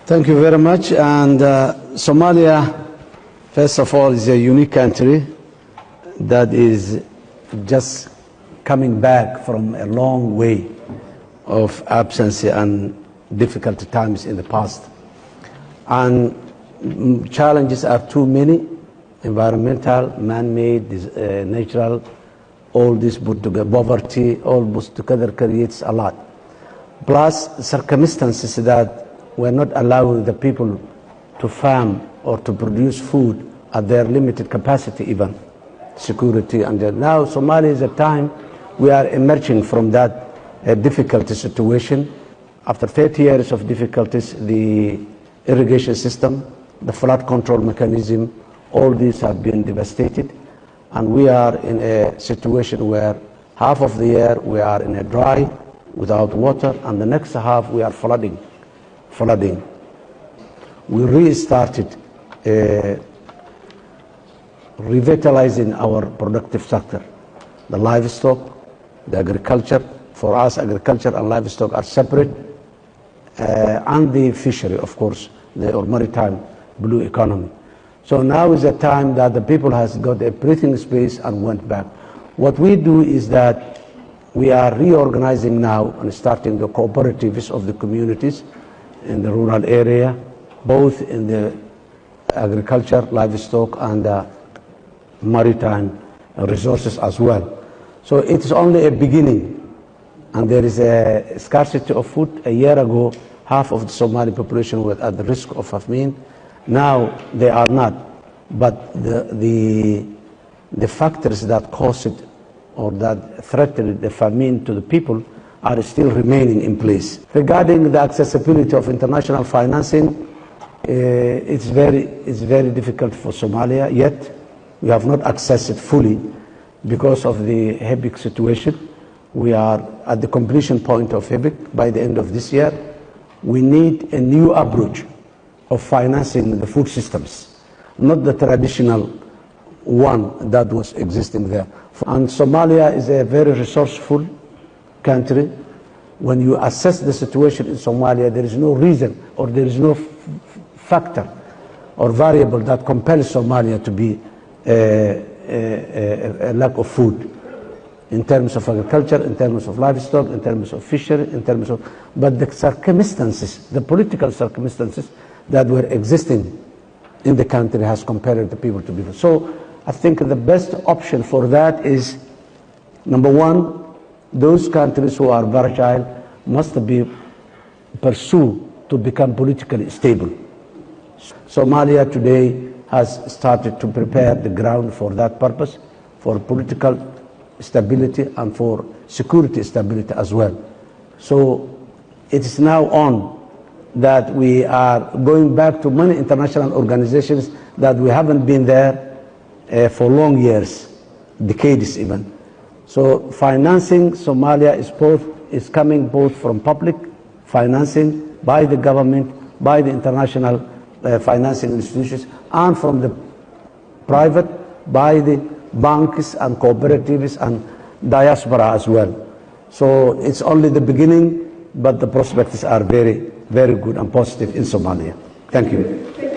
Thank you very much. And Somalia, first of all, is a unique country that is just coming back from a long way of absence and difficult times in the past. And challenges are too many: environmental, man-made, natural, all this put together, poverty, all put together creates a lot. Plus circumstances that were not allowing the people to farm or to produce food at their limited capacity, even security. And now Somalia is a time we are emerging from that difficult situation. After 30 years of difficulties, the irrigation system, the flood control mechanism, all these have been devastated. And we are in a situation where half of the year we are in a dry, without water, and the next half we are flooding. We restarted revitalizing our productive sector, the livestock, the agriculture. For us, agriculture and livestock are separate, and the fishery, of course, or maritime blue economy. So now is the time that the people has got a breathing space and went back. What we do is that we are reorganizing now and starting the cooperatives of the communities in the rural area, both in the agriculture, livestock, and maritime resources as well. So it is only a beginning, and there is a scarcity of food. A year ago, half of the Somali population were at the risk of famine. Now they are not, but the factors that caused it or that threatened the famine to the people are still remaining in place. Regarding the accessibility of international financing, it's very difficult for Somalia yet. We have not accessed it fully because of the HEBIC situation. We are at the completion point of HEBIC by the end of this year. We need a new approach of financing the food systems, not the traditional one that was existing there. And Somalia is a very resourceful country. When you assess the situation in Somalia, there is no reason or there is no factor or variable that compels Somalia to be a lack of food in terms of agriculture, in terms of livestock, in terms of fishery, in terms of, but the circumstances, the political circumstances that were existing in the country has compelled the people to be. So I think the best option for that is, number one, those countries who are fragile must be pursued to become politically stable. Somalia today has started to prepare the ground for that purpose, for political stability and for security stability as well. So it is now on that we are going back to many international organizations that we haven't been there for long years, decades even. So financing Somalia is coming both from public financing by the government, by the international financing institutions, and from the private, by the banks and cooperatives and diaspora as well. So it's only the beginning, but the prospects are very, very good and positive in Somalia. Thank you.